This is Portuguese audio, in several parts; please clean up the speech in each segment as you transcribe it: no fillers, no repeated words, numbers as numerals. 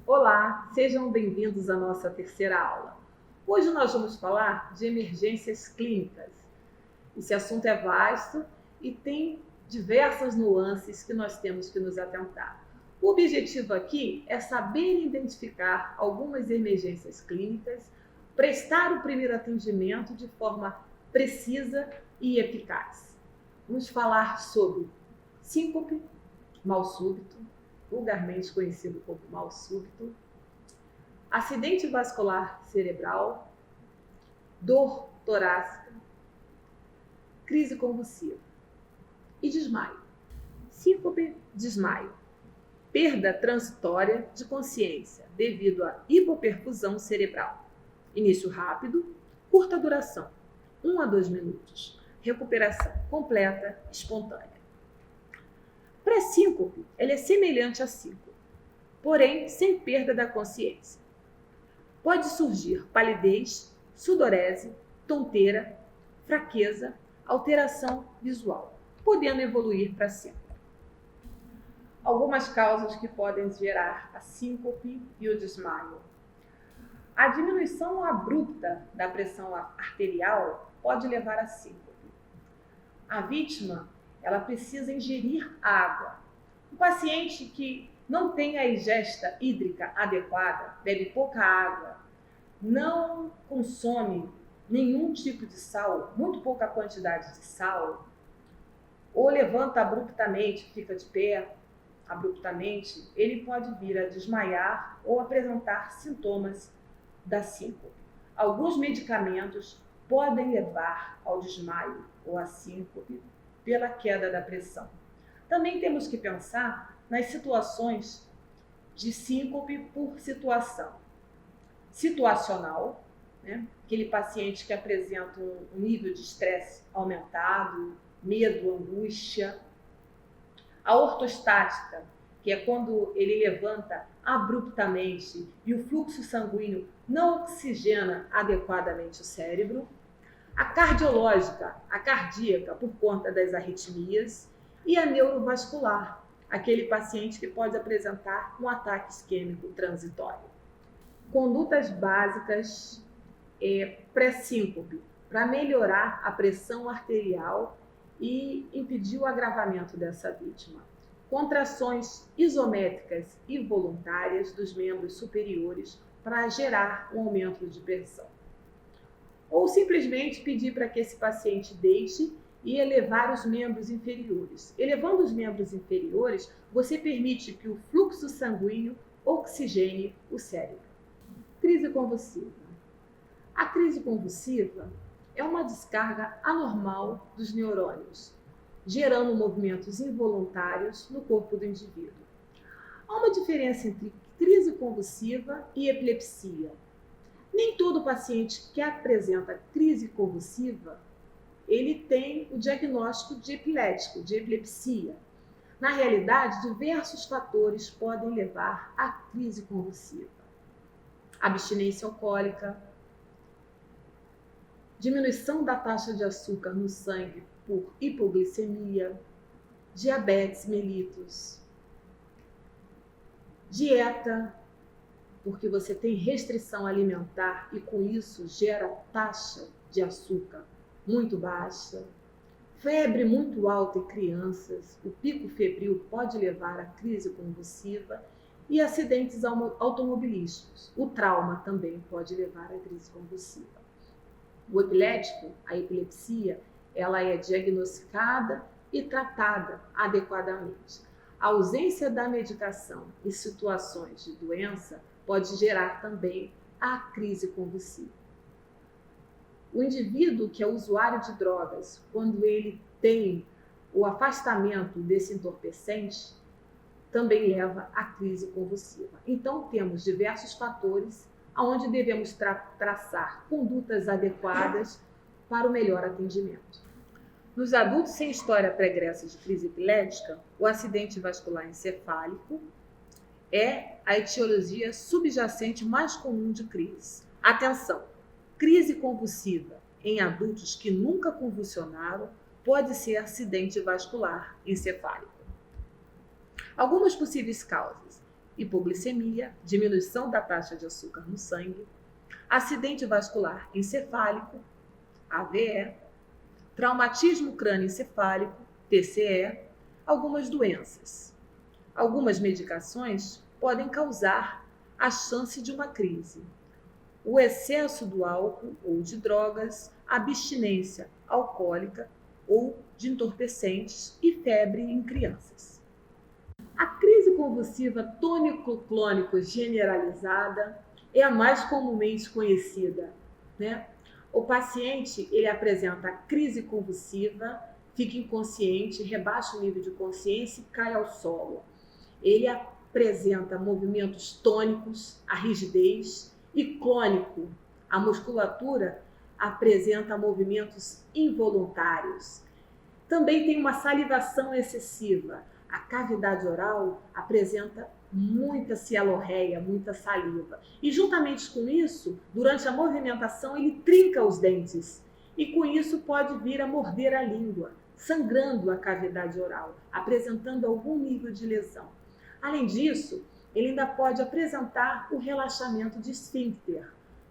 Olá, sejam bem-vindos à nossa terceira aula. Hoje nós vamos falar de emergências clínicas. Esse assunto é vasto e tem diversas nuances que nós temos que nos atentar. O objetivo aqui é saber identificar algumas emergências clínicas, prestar o primeiro atendimento de forma precisa e eficaz. Vamos falar sobre síncope, mal súbito, vulgarmente conhecido como mal súbito, acidente vascular cerebral, dor torácica, crise convulsiva e desmaio. Síncope, desmaio. Perda transitória de consciência devido à hipoperfusão cerebral. Início rápido, curta duração, 1 a 2 minutos. Recuperação completa, espontânea. Pré-síncope, ela é semelhante à síncope, porém sem perda da consciência. Pode surgir palidez, sudorese, tonteira, fraqueza, alteração visual, podendo evoluir para síncope. Algumas causas que podem gerar a síncope e o desmaio. A diminuição abrupta da pressão arterial pode levar a síncope. A vítima, ela precisa ingerir água. O paciente que não tem a ingesta hídrica adequada, bebe pouca água, não consome nenhum tipo de sal, muito pouca quantidade de sal, ou levanta abruptamente, fica de pé abruptamente, ele pode vir a desmaiar ou apresentar sintomas da síncope. Alguns medicamentos podem levar ao desmaio ou à síncope pela queda da pressão. Também temos que pensar nas situações de síncope por situação. Situacional, né? Aquele paciente que apresenta um nível de estresse aumentado, medo, angústia. A ortostática, que é quando ele levanta abruptamente e o fluxo sanguíneo não oxigena adequadamente o cérebro. A cardiológica, a cardíaca, por conta das arritmias. E a neurovascular, aquele paciente que pode apresentar um ataque isquêmico transitório. Condutas básicas pré-síncope, para melhorar a pressão arterial e impedir o agravamento dessa vítima. Contrações isométricas e voluntárias dos membros superiores para gerar um aumento de pressão. Ou simplesmente pedir para que esse paciente deixe e elevar os membros inferiores. Elevando os membros inferiores, você permite que o fluxo sanguíneo oxigene o cérebro. Crise convulsiva. A crise convulsiva é uma descarga anormal dos neurônios, gerando movimentos involuntários no corpo do indivíduo. Há uma diferença entre crise convulsiva e epilepsia. Nem todo paciente que apresenta crise convulsiva, ele tem o diagnóstico de epilético, de epilepsia. Na realidade, diversos fatores podem levar à crise convulsiva. Abstinência alcoólica, diminuição da taxa de açúcar no sangue por hipoglicemia, diabetes mellitus, dieta, porque você tem restrição alimentar e com isso gera taxa de açúcar muito baixa, febre muito alta em crianças, o pico febril pode levar à crise convulsiva e acidentes automobilísticos. O trauma também pode levar à crise convulsiva. O epilético, a epilepsia, ela é diagnosticada e tratada adequadamente. A ausência da medicação em situações de doença pode gerar também a crise convulsiva. O indivíduo que é usuário de drogas, quando ele tem o afastamento desse entorpecente, também leva à crise convulsiva. Então, temos diversos fatores onde devemos traçar condutas adequadas para o melhor atendimento. Nos adultos sem história pregressa de crise epilética, o acidente vascular encefálico é a etiologia subjacente mais comum de crise. Atenção! Crise convulsiva em adultos que nunca convulsionaram pode ser acidente vascular encefálico. Algumas possíveis causas: hipoglicemia, diminuição da taxa de açúcar no sangue, acidente vascular encefálico, AVE, traumatismo crânioencefálico, TCE, algumas doenças. Algumas medicações podem causar a chance de uma crise. O excesso do álcool ou de drogas, abstinência alcoólica ou de entorpecentes e febre em crianças. A crise convulsiva tônico-clônico generalizada é a mais comumente conhecida, né? O paciente, ele apresenta crise convulsiva, fica inconsciente, rebaixa o nível de consciência e cai ao solo. Ele apresenta movimentos tônicos, a rigidez, e clônico, a musculatura apresenta movimentos involuntários. Também tem uma salivação excessiva. A cavidade oral apresenta muita cialorreia, muita saliva. E juntamente com isso, durante a movimentação, ele trinca os dentes. E com isso pode vir a morder a língua, sangrando a cavidade oral, apresentando algum nível de lesão. Além disso, ele ainda pode apresentar o relaxamento de esfíncter,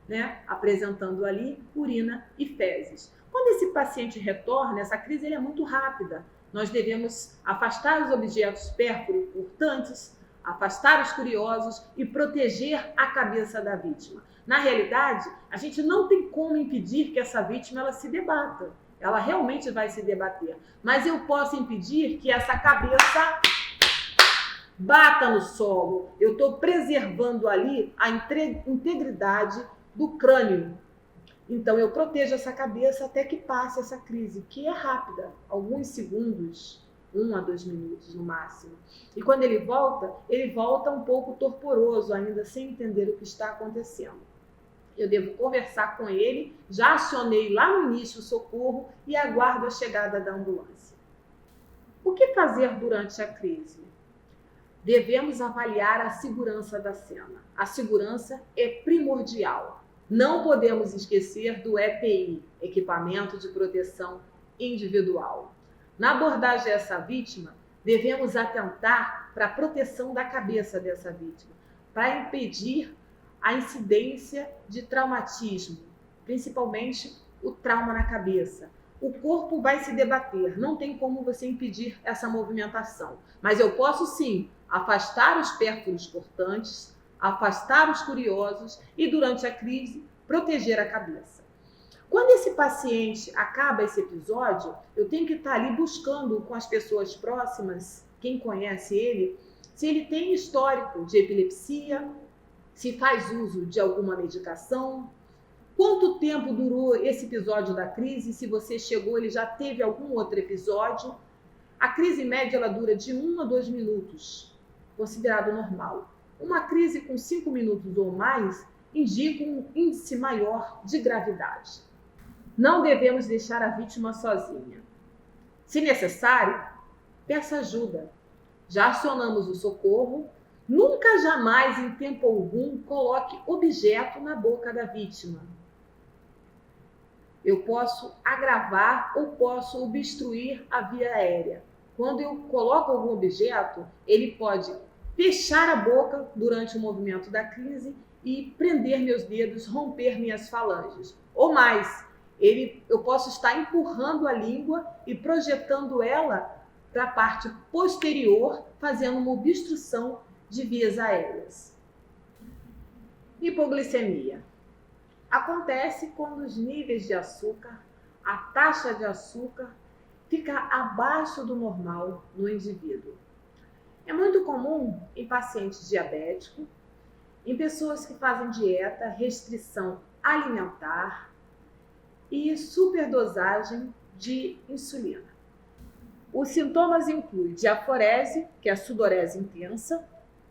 né? Apresentando ali urina e fezes. Quando esse paciente retorna, essa crise é muito rápida. Nós devemos afastar os objetos pérfuro-cortantes, afastar os curiosos e proteger a cabeça da vítima. Na realidade, a gente não tem como impedir que essa vítima ela se debata. Ela realmente vai se debater. Mas eu posso impedir que essa cabeça bata no solo. Eu estou preservando ali a integridade do crânio. Então, eu protejo essa cabeça até que passe essa crise, que é rápida, alguns segundos, 1 a 2 minutos no máximo. E quando ele volta um pouco torporoso ainda, sem entender o que está acontecendo. Eu devo conversar com ele, já acionei lá no início o socorro e aguardo a chegada da ambulância. O que fazer durante a crise? Devemos avaliar a segurança da cena. A segurança é primordial. Não podemos esquecer do EPI, Equipamento de Proteção Individual. Na abordagem a essa vítima, devemos atentar para a proteção da cabeça dessa vítima, para impedir a incidência de traumatismo, principalmente o trauma na cabeça. O corpo vai se debater, não tem como você impedir essa movimentação, mas eu posso sim afastar os pérfuros cortantes, afastar os curiosos e, durante a crise, proteger a cabeça. Quando esse paciente acaba esse episódio, eu tenho que estar ali buscando com as pessoas próximas, quem conhece ele, se ele tem histórico de epilepsia, se faz uso de alguma medicação, quanto tempo durou esse episódio da crise, se você chegou, ele já teve algum outro episódio. A crise média ela dura de 1 a 2 minutos, considerado normal. Uma crise com 5 minutos ou mais indica um índice maior de gravidade. Não devemos deixar a vítima sozinha. Se necessário, peça ajuda. Já acionamos o socorro. Nunca jamais, em tempo algum, coloque objeto na boca da vítima. Eu posso agravar ou posso obstruir a via aérea. Quando eu coloco algum objeto, ele pode fechar a boca durante o movimento da crise e prender meus dedos, romper minhas falanges. Ou mais, eu posso estar empurrando a língua e projetando ela para a parte posterior, fazendo uma obstrução de vias aéreas. Hipoglicemia. Acontece quando os níveis de açúcar, a taxa de açúcar, fica abaixo do normal no indivíduo. É muito comum em pacientes diabéticos, em pessoas que fazem dieta, restrição alimentar e superdosagem de insulina. Os sintomas incluem diaforese, que é a sudorese intensa,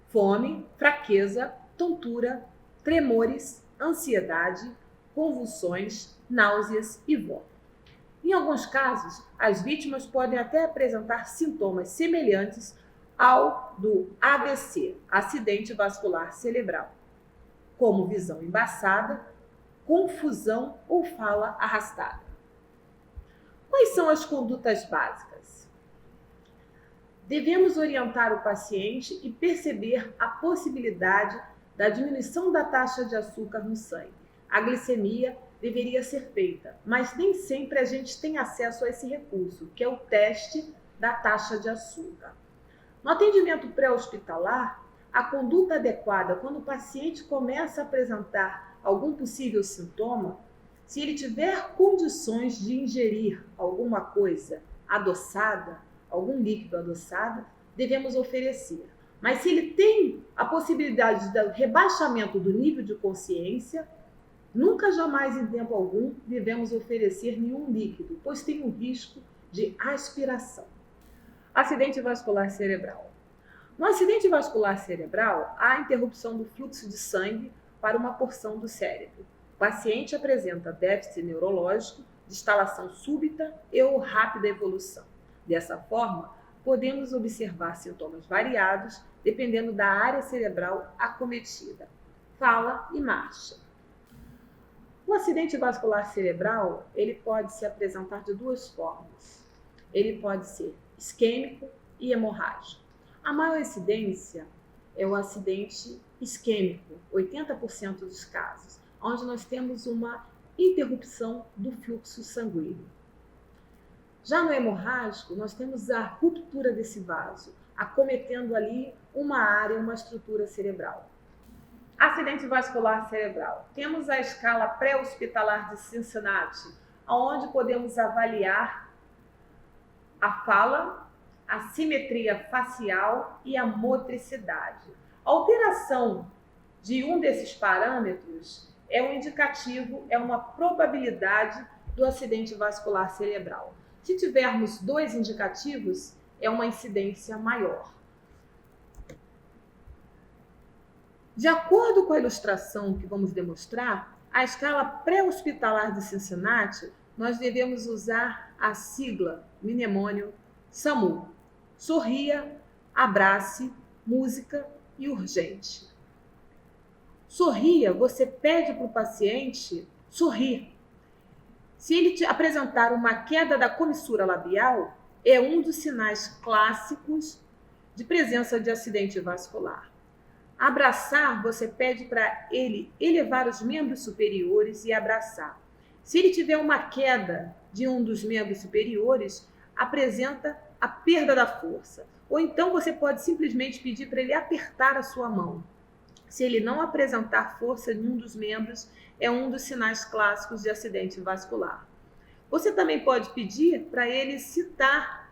fome, fraqueza, tontura, tremores, ansiedade, convulsões, náuseas e vômito. Em alguns casos, as vítimas podem até apresentar sintomas semelhantes ao do AVC, acidente vascular cerebral, como visão embaçada, confusão ou fala arrastada. Quais são as condutas básicas? Devemos orientar o paciente e perceber a possibilidade da diminuição da taxa de açúcar no sangue. A glicemia deveria ser feita, mas nem sempre a gente tem acesso a esse recurso, que é o teste da taxa de açúcar. No atendimento pré-hospitalar, a conduta adequada quando o paciente começa a apresentar algum possível sintoma, se ele tiver condições de ingerir alguma coisa adoçada, algum líquido adoçado, devemos oferecer. Mas se ele tem a possibilidade de rebaixamento do nível de consciência, nunca jamais em tempo algum devemos oferecer nenhum líquido, pois tem um risco de aspiração. Acidente vascular cerebral. No acidente vascular cerebral, há interrupção do fluxo de sangue para uma porção do cérebro. O paciente apresenta déficit neurológico, distalação súbita e ou rápida evolução. Dessa forma, podemos observar sintomas variados dependendo da área cerebral acometida. Fala e marcha. O acidente vascular cerebral, ele pode se apresentar de duas formas. Ele pode ser isquêmico e hemorrágico. A maior incidência é o acidente isquêmico, 80% dos casos, onde nós temos uma interrupção do fluxo sanguíneo. Já no hemorrágico, nós temos a ruptura desse vaso, acometendo ali uma área, uma estrutura cerebral. Acidente vascular cerebral. Temos a escala pré-hospitalar de Cincinnati, onde podemos avaliar a fala, a simetria facial e a motricidade. A alteração de um desses parâmetros é um indicativo, é uma probabilidade do acidente vascular cerebral. Se tivermos dois indicativos, é uma incidência maior. De acordo com a ilustração que vamos demonstrar, a escala pré-hospitalar de Cincinnati, nós devemos usar a sigla mnemônio SAMU. Sorria, abrace, música e urgente. Sorria, você pede para o paciente sorrir. Se ele te apresentar uma queda da comissura labial, é um dos sinais clássicos de presença de acidente vascular. Abraçar, você pede para ele elevar os membros superiores e abraçar. Se ele tiver uma queda de um dos membros superiores, apresenta a perda da força. Ou então você pode simplesmente pedir para ele apertar a sua mão. Se ele não apresentar força em um dos membros, é um dos sinais clássicos de acidente vascular. Você também pode pedir para ele citar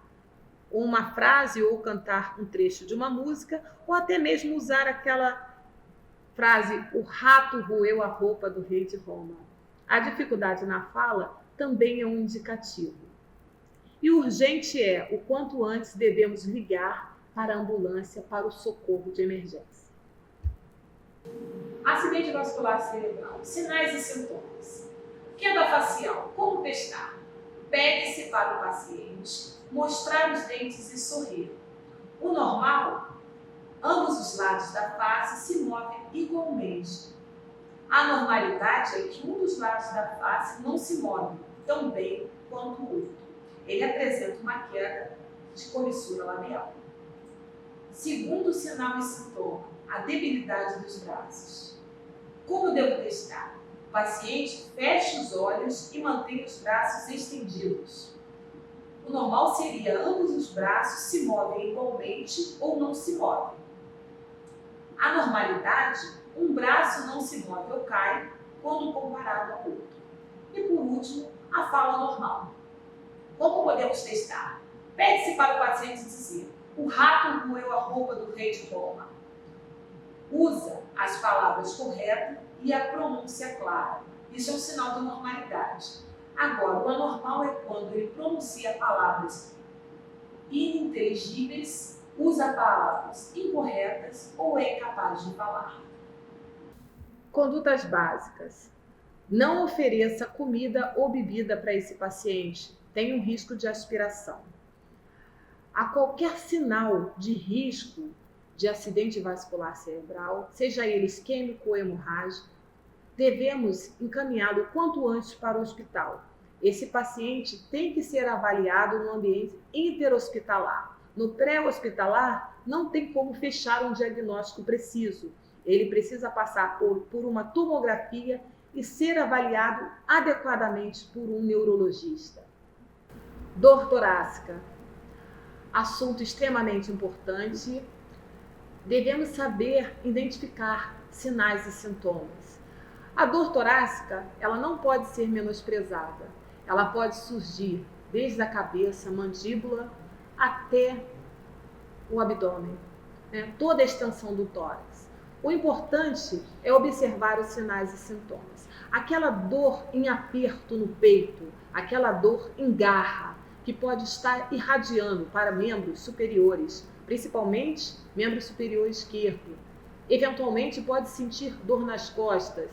uma frase ou cantar um trecho de uma música, ou até mesmo usar aquela frase, o rato roeu a roupa do rei de Roma. A dificuldade na fala também é um indicativo. E urgente é, o quanto antes devemos ligar para a ambulância para o socorro de emergência. Acidente vascular cerebral, sinais e sintomas. Queda facial, como testar? Pede-se para o paciente mostrar os dentes e sorrir. O normal, ambos os lados da face se movem igualmente. A normalidade é que um dos lados da face não se move tão bem quanto o outro. Ele apresenta uma queda de comissura labial. Segundo sinal e sintoma, a debilidade dos braços. Como devo testar? O paciente fecha os olhos e mantém os braços estendidos. O normal seria ambos os braços se movem igualmente ou não se movem. A normalidade, um braço não se move ou cai quando comparado ao outro. E por último, a fala normal. Como podemos testar? Pede-se para o paciente dizer: o rato roeu a roupa do rei de Roma. Usa as palavras corretas e a pronúncia clara. Isso é um sinal de normalidade. Agora, o anormal é quando ele pronuncia palavras ininteligíveis, usa palavras incorretas ou é incapaz de falar. Condutas básicas. Não ofereça comida ou bebida para esse paciente. Tem um risco de aspiração. A qualquer sinal de risco de acidente vascular cerebral, seja ele isquêmico ou hemorrágico, devemos encaminhá-lo quanto antes para o hospital. Esse paciente tem que ser avaliado no ambiente interhospitalar. No pré-hospitalar, não tem como fechar um diagnóstico preciso. Ele precisa passar por uma tomografia e ser avaliado adequadamente por um neurologista. Dor torácica, assunto extremamente importante. Devemos saber identificar sinais e sintomas. A dor torácica, ela não pode ser menosprezada. Ela pode surgir desde a cabeça, mandíbula, até o abdômen, né? Toda a extensão do tórax. O importante é observar os sinais e sintomas. Aquela dor em aperto no peito, aquela dor em garra, que pode estar irradiando para membros superiores, principalmente membro superior esquerdo. Eventualmente pode sentir dor nas costas.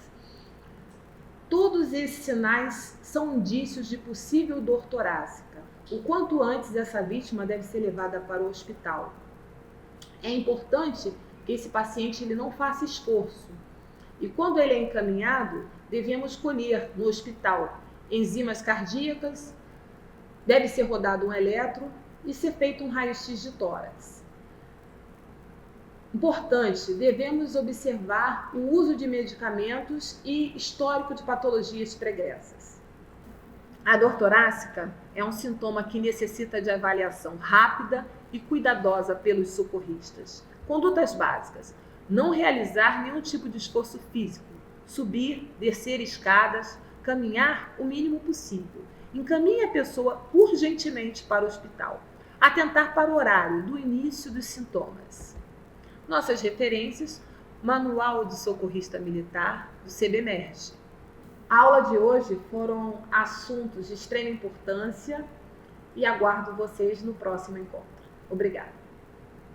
Todos esses sinais são indícios de possível dor torácica. O quanto antes essa vítima deve ser levada para o hospital. É importante que esse paciente ele não faça esforço. E quando ele é encaminhado, devemos colher no hospital enzimas cardíacas, deve ser rodado um eletro e ser feito um raio-x de tórax. Importante, devemos observar o uso de medicamentos e histórico de patologias pregressas. A dor torácica é um sintoma que necessita de avaliação rápida e cuidadosa pelos socorristas. Condutas básicas: não realizar nenhum tipo de esforço físico, subir, descer escadas, caminhar o mínimo possível. Encaminhe a pessoa urgentemente para o hospital. Atentar para o horário do início dos sintomas. Nossas referências: Manual de Socorrista Militar do CBMERG. A aula de hoje foram assuntos de extrema importância e aguardo vocês no próximo encontro. Obrigada.